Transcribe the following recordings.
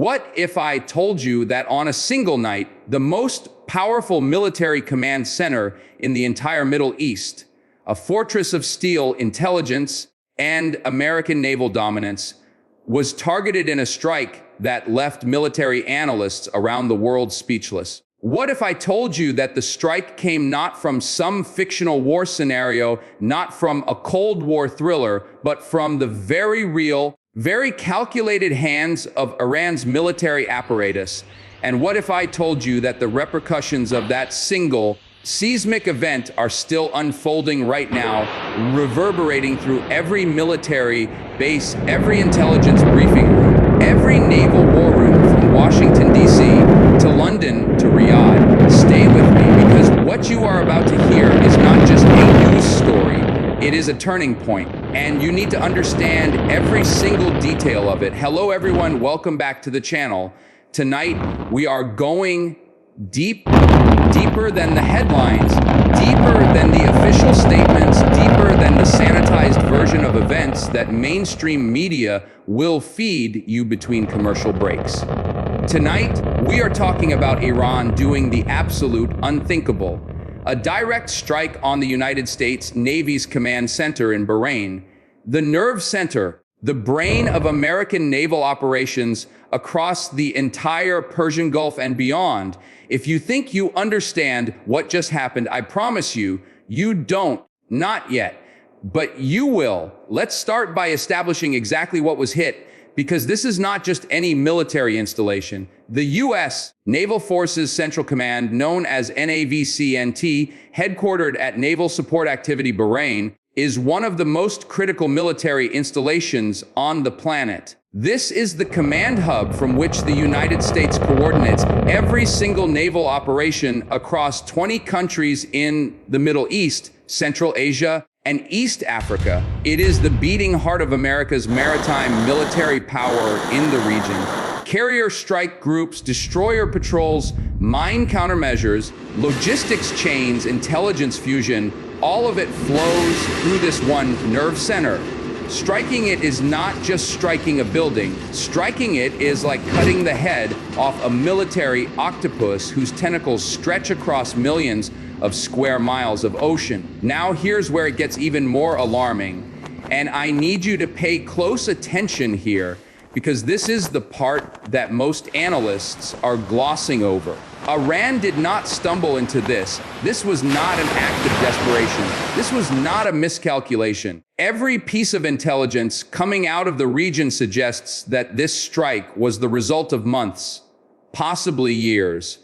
What if I told you that on a single night, the most powerful military command center in the entire Middle East, a fortress of steel, intelligence, and American naval dominance, was targeted in a strike that left military analysts around the world speechless? What if I told you that the strike came not from some fictional war scenario, not from a Cold War thriller, but from the very real, very calculated hands of Iran's military apparatus? And what if I told you that the repercussions of that single seismic event are still unfolding right now, reverberating through every military base, every intelligence briefing room, every naval war room from Washington, D.C. to London to Riyadh? Stay with me, because what you are about to hear is not just a news story. It is a turning point, and you need to understand every single detail of it. Hello, everyone. Welcome back to the channel. Tonight, we are going deeper than the headlines, deeper than the official statements, deeper than the sanitized version of events that mainstream media will feed you between commercial breaks. Tonight, we are talking about Iran doing the absolute unthinkable. A direct strike on the United States Navy's Command Center in Bahrain, the nerve center, the brain of American naval operations across the entire Persian Gulf and beyond. If you think you understand what just happened, I promise you, you don't. Not yet. But you will. Let's start by establishing exactly what was hit, because this is not just any military installation. The U.S. Naval Forces Central Command, known as NAVCENT, headquartered at Naval Support Activity Bahrain, is one of the most critical military installations on the planet. This is the command hub from which the United States coordinates every single naval operation across 20 countries in the Middle East, Central Asia, and East Africa. It is the beating heart of America's maritime military power in the region. Carrier strike groups, destroyer patrols, mine countermeasures, logistics chains, intelligence fusion, all of it flows through this one nerve center. Striking it is not just striking a building. Striking it is like cutting the head off a military octopus whose tentacles stretch across millions of square miles of ocean. Now here's where it gets even more alarming. And I need you to pay close attention here, because this is the part that most analysts are glossing over. Iran did not stumble into this. This was not an act of desperation. This was not a miscalculation. Every piece of intelligence coming out of the region suggests that this strike was the result of months, possibly years,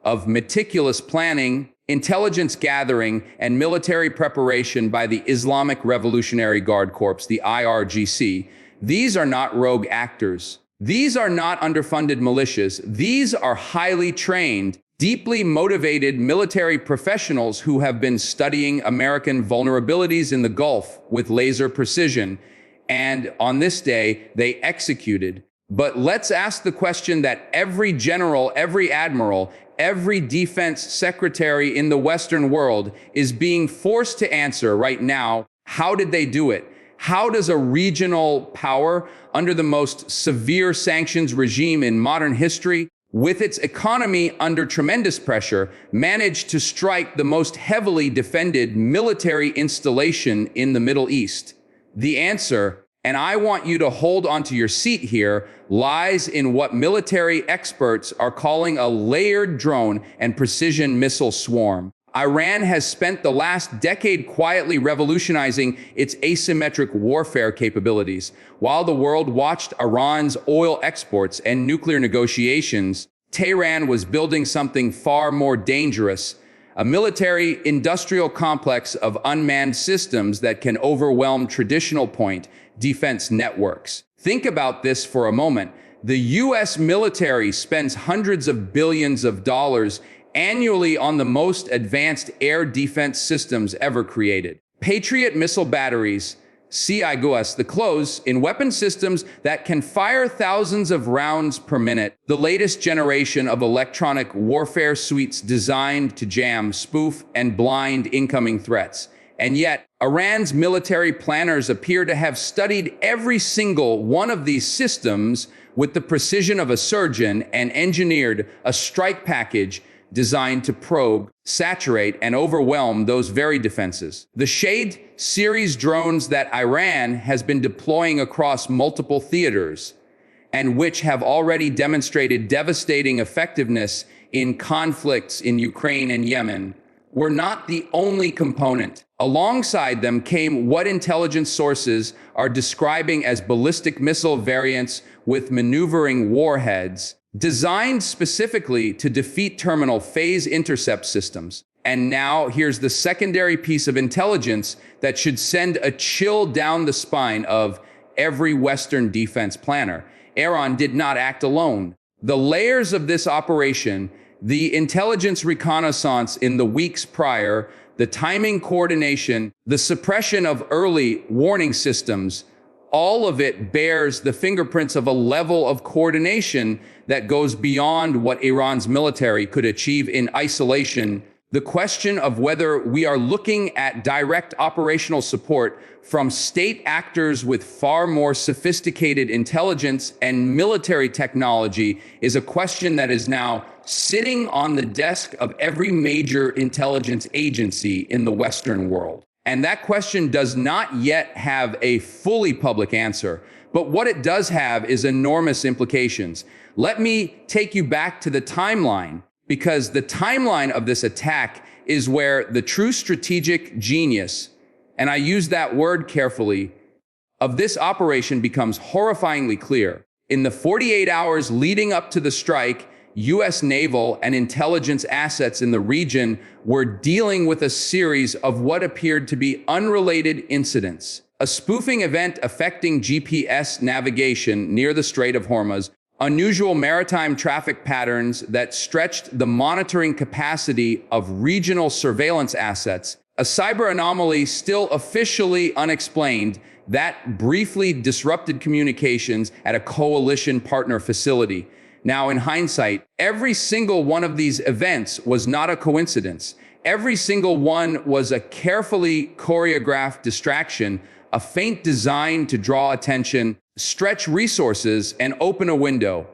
of meticulous planning, intelligence gathering, and military preparation by the Islamic Revolutionary Guard Corps, the IRGC. These are not rogue actors. These are not underfunded militias. These are highly trained, deeply motivated military professionals who have been studying American vulnerabilities in the Gulf with laser precision. And on this day, they executed. But let's ask the question that every general, every admiral, every defense secretary in the Western world is being forced to answer right now. How did they do it? How does a regional power under the most severe sanctions regime in modern history, with its economy under tremendous pressure, manage to strike the most heavily defended military installation in the Middle East? The answer, and I want you to hold onto your seat here, lies in what military experts are calling a layered drone and precision missile swarm. Iran has spent the last decade quietly revolutionizing its asymmetric warfare capabilities. While the world watched Iran's oil exports and nuclear negotiations, Tehran was building something far more dangerous, a military industrial complex of unmanned systems that can overwhelm traditional point defense networks. Think about this for a moment. The U.S. military spends hundreds of billions of dollars annually on the most advanced air defense systems ever created. Patriot missile batteries, IRGC, the close in weapon systems that can fire thousands of rounds per minute. The latest generation of electronic warfare suites designed to jam, spoof, and blind incoming threats. And yet, Iran's military planners appear to have studied every single one of these systems with the precision of a surgeon, and engineered a strike package designed to probe, saturate, and overwhelm those very defenses. The Shahed series drones that Iran has been deploying across multiple theaters, and which have already demonstrated devastating effectiveness in conflicts in Ukraine and Yemen, were not the only component. Alongside them came what intelligence sources are describing as ballistic missile variants with maneuvering warheads, designed specifically to defeat terminal phase intercept systems. And now here's the secondary piece of intelligence that should send a chill down the spine of every Western defense planner. Iran did not act alone. The layers of this operation, the intelligence reconnaissance in the weeks prior, the timing coordination, the suppression of early warning systems, all of it bears the fingerprints of a level of coordination that goes beyond what Iran's military could achieve in isolation. The question of whether we are looking at direct operational support from state actors with far more sophisticated intelligence and military technology is a question that is now sitting on the desk of every major intelligence agency in the Western world. And that question does not yet have a fully public answer, but what it does have is enormous implications. Let me take you back to the timeline, because the timeline of this attack is where the true strategic genius, and I use that word carefully, of this operation becomes horrifyingly clear. In the 48 hours leading up to the strike, U.S. naval and intelligence assets in the region were dealing with a series of what appeared to be unrelated incidents. A spoofing event affecting GPS navigation near the Strait of Hormuz, unusual maritime traffic patterns that stretched the monitoring capacity of regional surveillance assets, a cyber anomaly still officially unexplained that briefly disrupted communications at a coalition partner facility. Now, in hindsight, every single one of these events was not a coincidence. Every single one was a carefully choreographed distraction, a feint designed to draw attention, stretch resources, and open a window.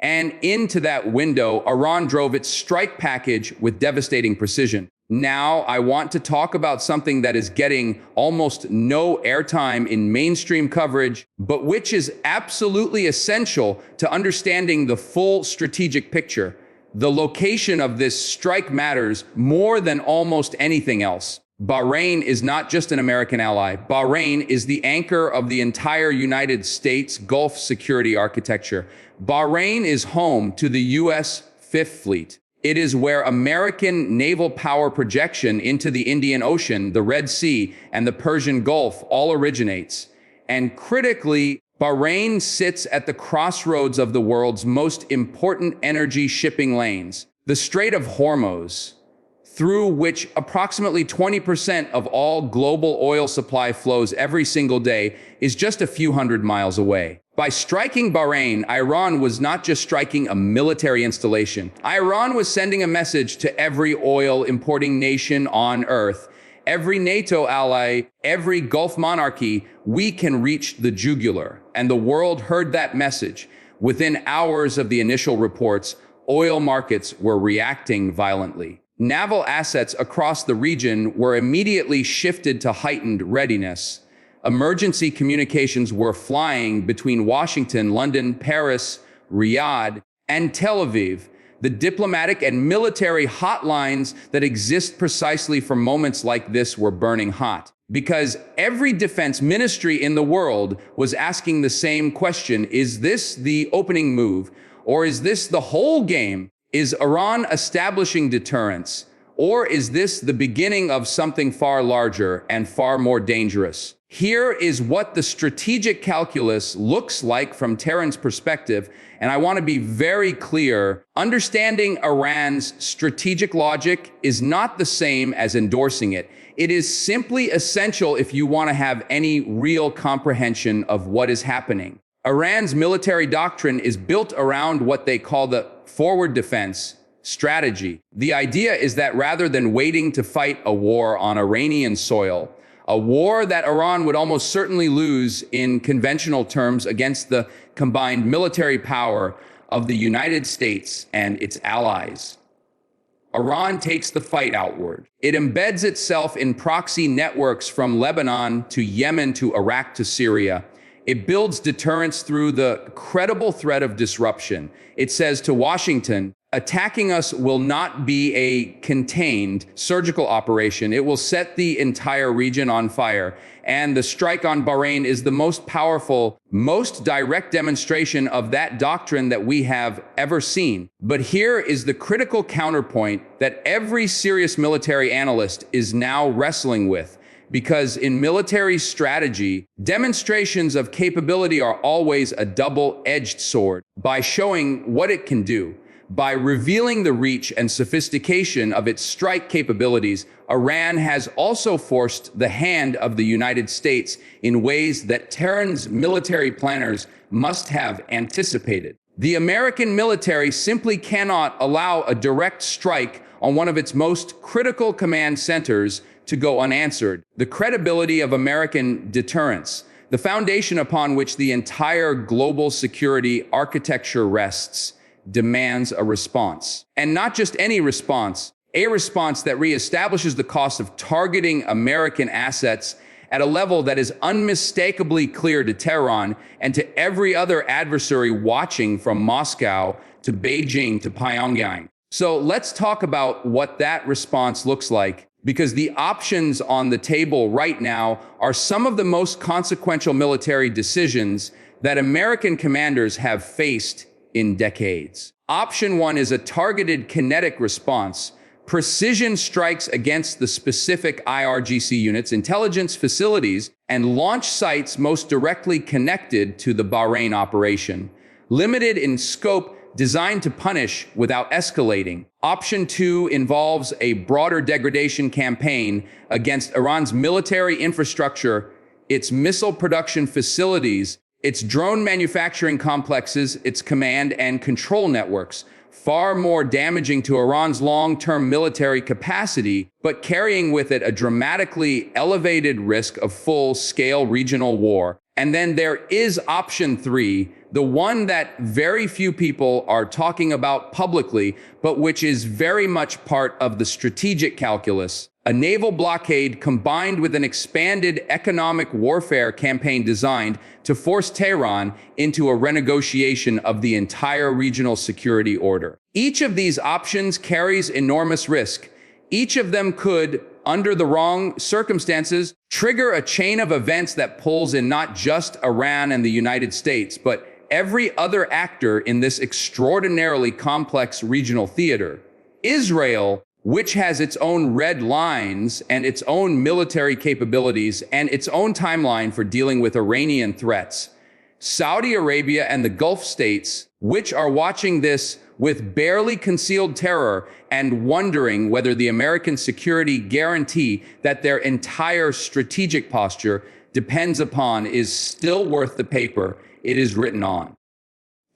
And into that window, Iran drove its strike package with devastating precision. Now, I want to talk about something that is getting almost no airtime in mainstream coverage, but which is absolutely essential to understanding the full strategic picture. The location of this strike matters more than almost anything else. Bahrain is not just an American ally. Bahrain is the anchor of the entire United States Gulf security architecture. Bahrain is home to the U.S. Fifth Fleet. It is where American naval power projection into the Indian Ocean, the Red Sea, and the Persian Gulf all originates. And critically, Bahrain sits at the crossroads of the world's most important energy shipping lanes, the Strait of Hormuz, through which approximately 20% of all global oil supply flows every single day, is just a few hundred miles away. By striking Bahrain, Iran was not just striking a military installation. Iran was sending a message to every oil importing nation on earth, every NATO ally, every Gulf monarchy: we can reach the jugular. And the world heard that message. Within hours of the initial reports, oil markets were reacting violently. Naval assets across the region were immediately shifted to heightened readiness. Emergency communications were flying between Washington, London, Paris, Riyadh, and Tel Aviv. The diplomatic and military hotlines that exist precisely for moments like this were burning hot, because every defense ministry in the world was asking the same question: is this the opening move, or is this the whole game? Is Iran establishing deterrence, or is this the beginning of something far larger and far more dangerous? Here is what the strategic calculus looks like from Tehran's perspective, and I want to be very clear. Understanding Iran's strategic logic is not the same as endorsing it. It is simply essential if you want to have any real comprehension of what is happening. Iran's military doctrine is built around what they call the forward defense strategy. The idea is that rather than waiting to fight a war on Iranian soil, a war that Iran would almost certainly lose in conventional terms against the combined military power of the United States and its allies. Iran takes the fight outward. It embeds itself in proxy networks from Lebanon to Yemen to Iraq to Syria. It builds deterrence through the credible threat of disruption. It says to Washington, attacking us will not be a contained surgical operation. It will set the entire region on fire. And the strike on Bahrain is the most powerful, most direct demonstration of that doctrine that we have ever seen. But here is the critical counterpoint that every serious military analyst is now wrestling with. Because in military strategy, demonstrations of capability are always a double-edged sword. By showing what it can do, by revealing the reach and sophistication of its strike capabilities, Iran has also forced the hand of the United States in ways that Tehran's military planners must have anticipated. The American military simply cannot allow a direct strike on one of its most critical command centers to go unanswered. The credibility of American deterrence, the foundation upon which the entire global security architecture rests, demands a response. And not just any response, a response that reestablishes the cost of targeting American assets at a level that is unmistakably clear to Tehran and to every other adversary watching from Moscow to Beijing to Pyongyang. So let's talk about what that response looks like, because the options on the table right now are some of the most consequential military decisions that American commanders have faced in decades. Option one is a targeted kinetic response, precision strikes against the specific IRGC units, intelligence facilities, and launch sites most directly connected to the Bahrain operation. Limited in scope, designed to punish without escalating. Option two involves a broader degradation campaign against Iran's military infrastructure, its missile production facilities, its drone manufacturing complexes, its command and control networks, far more damaging to Iran's long-term military capacity, but carrying with it a dramatically elevated risk of full-scale regional war. And then there is option three, the one that very few people are talking about publicly, but which is very much part of the strategic calculus. A naval blockade combined with an expanded economic warfare campaign designed to force Tehran into a renegotiation of the entire regional security order. Each of these options carries enormous risk. Each of them could, under the wrong circumstances, trigger a chain of events that pulls in not just Iran and the United States, but every other actor in this extraordinarily complex regional theater. Israel, which has its own red lines and its own military capabilities and its own timeline for dealing with Iranian threats. Saudi Arabia and the Gulf states, which are watching this with barely concealed terror and wondering whether the American security guarantee that their entire strategic posture depends upon is still worth the paper it is written on.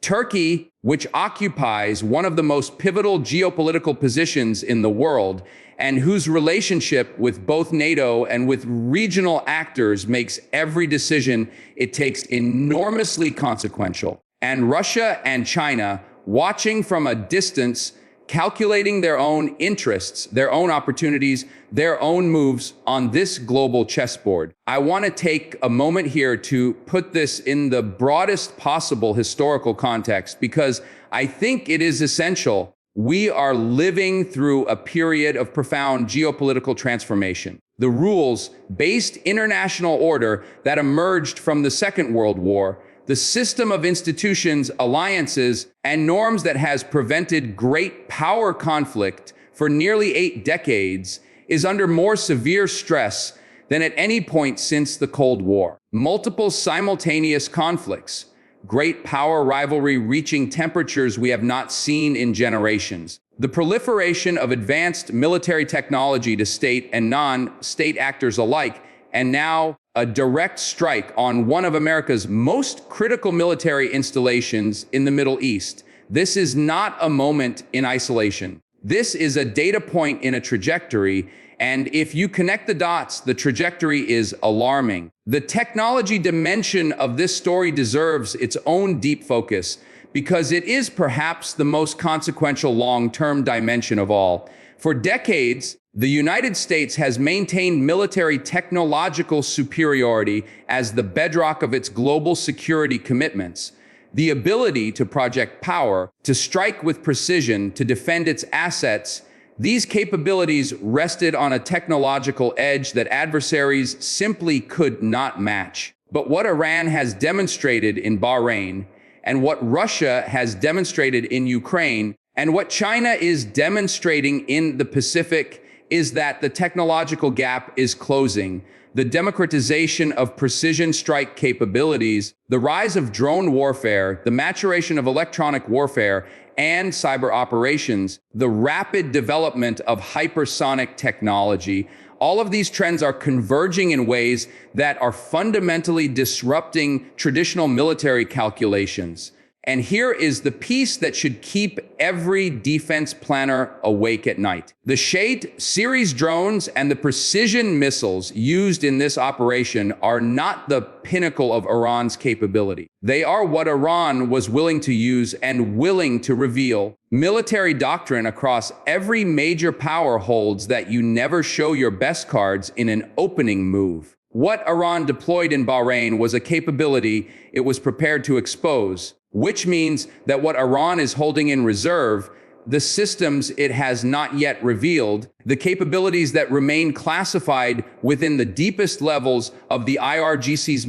Turkey, which occupies one of the most pivotal geopolitical positions in the world, and whose relationship with both NATO and with regional actors makes every decision it takes enormously consequential. And Russia and China, watching from a distance, calculating their own interests, their own opportunities, their own moves on this global chessboard. I want to take a moment here to put this in the broadest possible historical context, because I think it is essential. We are living through a period of profound geopolitical transformation. The rules-based international order that emerged from the Second World War, the system of institutions, alliances, and norms that has prevented great power conflict for nearly 8 decades is under more severe stress than at any point since the Cold War. Multiple simultaneous conflicts, great power rivalry reaching temperatures we have not seen in generations. The proliferation of advanced military technology to state and non-state actors alike, and now a direct strike on one of America's most critical military installations in the Middle East. This is not a moment in isolation. This is a data point in a trajectory, and if you connect the dots, the trajectory is alarming. The technology dimension of this story deserves its own deep focus because it is perhaps the most consequential long-term dimension of all. For decades, the United States has maintained military technological superiority as the bedrock of its global security commitments. The ability to project power, to strike with precision, to defend its assets, these capabilities rested on a technological edge that adversaries simply could not match. But what Iran has demonstrated in Bahrain, and what Russia has demonstrated in Ukraine, and what China is demonstrating in the Pacific is that the technological gap is closing. The democratization of precision strike capabilities, the rise of drone warfare, the maturation of electronic warfare and cyber operations, the rapid development of hypersonic technology, all of these trends are converging in ways that are fundamentally disrupting traditional military calculations. And here is the piece that should keep every defense planner awake at night. The Shahed series drones and the precision missiles used in this operation are not the pinnacle of Iran's capability. They are what Iran was willing to use and willing to reveal. Military doctrine across every major power holds that you never show your best cards in an opening move. What Iran deployed in Bahrain was a capability it was prepared to expose, which means that what Iran is holding in reserve, the systems it has not yet revealed, the capabilities that remain classified within the deepest levels of the IRGC's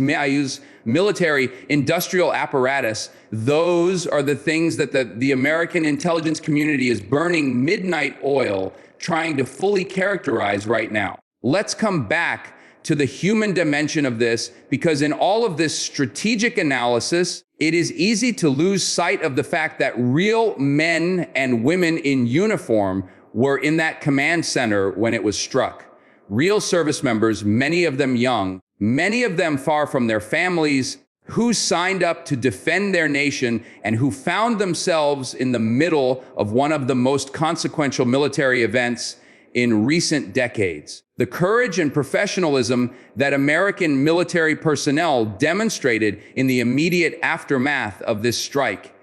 military industrial apparatus, those are the things that the American intelligence community is burning midnight oil trying to fully characterize right now. Let's come back to the human dimension of this, because in all of this strategic analysis, it is easy to lose sight of the fact that real men and women in uniform were in that command center when it was struck. Real service members, many of them young, many of them far from their families, who signed up to defend their nation and who found themselves in the middle of one of the most consequential military events in recent decades. The courage and professionalism that American military personnel demonstrated in the immediate aftermath of this strike,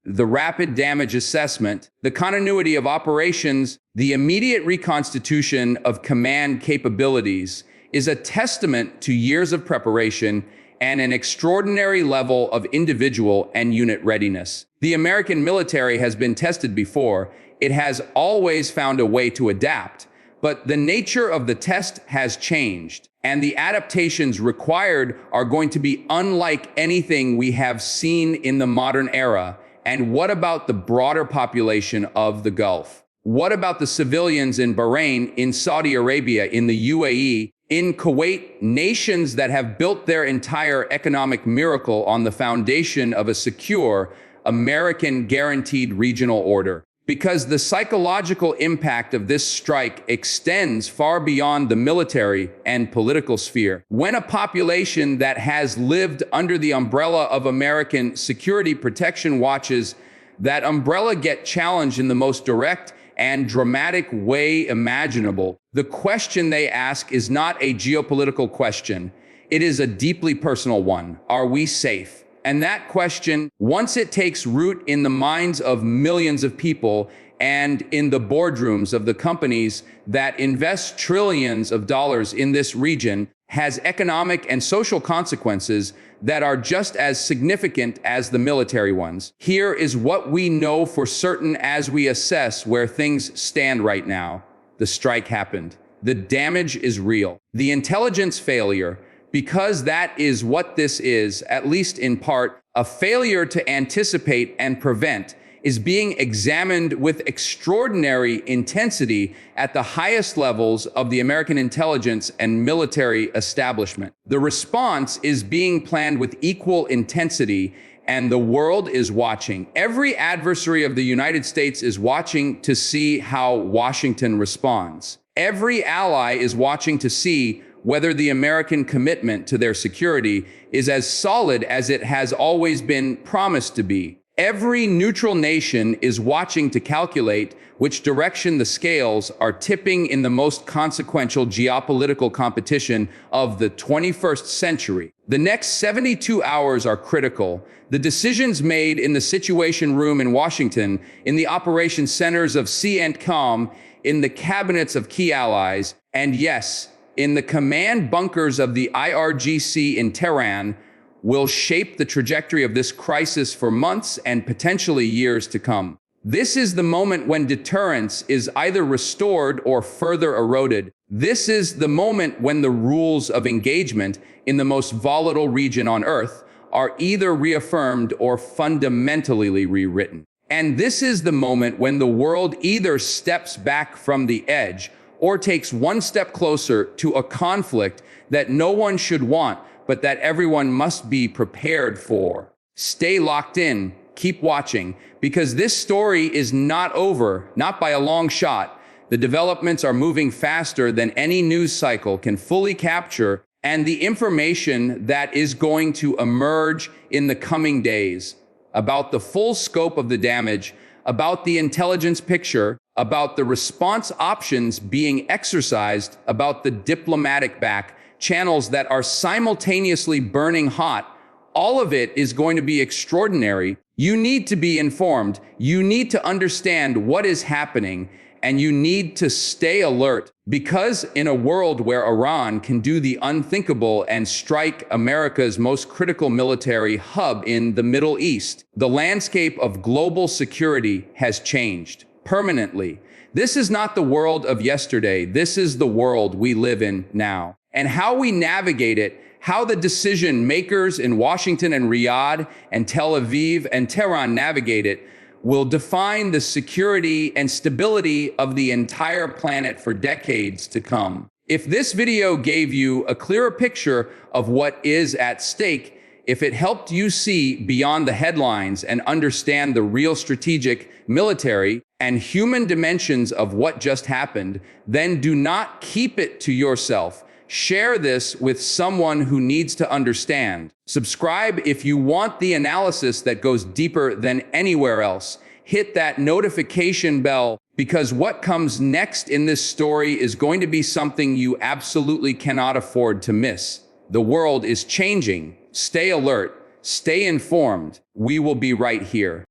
the rapid damage assessment, the continuity of operations, the immediate reconstitution of command capabilities is a testament to years of preparation and an extraordinary level of individual and unit readiness. The American military has been tested before. It has always found a way to adapt, but the nature of the test has changed, and the adaptations required are going to be unlike anything we have seen in the modern era. And what about the broader population of the Gulf? What about the civilians in Bahrain, in Saudi Arabia, in the UAE, in Kuwait, nations that have built their entire economic miracle on the foundation of a secure, American guaranteed regional order? Because the psychological impact of this strike extends far beyond the military and political sphere. When a population that has lived under the umbrella of American security protection watches that umbrella get challenged in the most direct and dramatic way imaginable, the question they ask is not a geopolitical question. It is a deeply personal one. Are we safe? And that question, once it takes root in the minds of millions of people and in the boardrooms of the companies that invest trillions of dollars in this region, has economic and social consequences that are just as significant as the military ones. Here is what we know for certain as we assess where things stand right now. The strike happened. The damage is real. The intelligence failure, because that is what this is, at least in part, a failure to anticipate and prevent, is being examined with extraordinary intensity at the highest levels of the American intelligence and military establishment. The response is being planned with equal intensity, and the world is watching. Every adversary of the United States is watching to see how Washington responds. Every ally is watching to see whether the American commitment to their security is as solid as it has always been promised to be. Every neutral nation is watching to calculate which direction the scales are tipping in the most consequential geopolitical competition of the 21st century. The next 72 hours are critical. The decisions made in the Situation Room in Washington, in the operation centers of CENTCOM, in the cabinets of key allies, and yes, in the command bunkers of the IRGC in Tehran, will shape the trajectory of this crisis for months and potentially years to come. This is the moment when deterrence is either restored or further eroded. This is the moment when the rules of engagement in the most volatile region on Earth are either reaffirmed or fundamentally rewritten. And this is the moment when the world either steps back from the edge or takes one step closer to a conflict that no one should want, but that everyone must be prepared for. Stay locked in, keep watching, because this story is not over, not by a long shot. The developments are moving faster than any news cycle can fully capture, and the information that is going to emerge in the coming days about the full scope of the damage, about the intelligence picture, about the response options being exercised, about the diplomatic back channels that are simultaneously burning hot. All of it is going to be extraordinary. You need to be informed. You need to understand what is happening, and you need to stay alert, because in a world where Iran can do the unthinkable and strike America's most critical military hub in the Middle East, the landscape of global security has changed permanently. This is not the world of yesterday. This is the world we live in now. And how we navigate it, how the decision makers in Washington and Riyadh and Tel Aviv and Tehran navigate it, will define the security and stability of the entire planet for decades to come. If this video gave you a clearer picture of what is at stake, if it helped you see beyond the headlines and understand the real strategic, military, and human dimensions of what just happened, then do not keep it to yourself. Share this with someone who needs to understand. Subscribe if you want the analysis that goes deeper than anywhere else. Hit that notification bell, because what comes next in this story is going to be something you absolutely cannot afford to miss. The world is changing. Stay alert. Stay informed. We will be right here.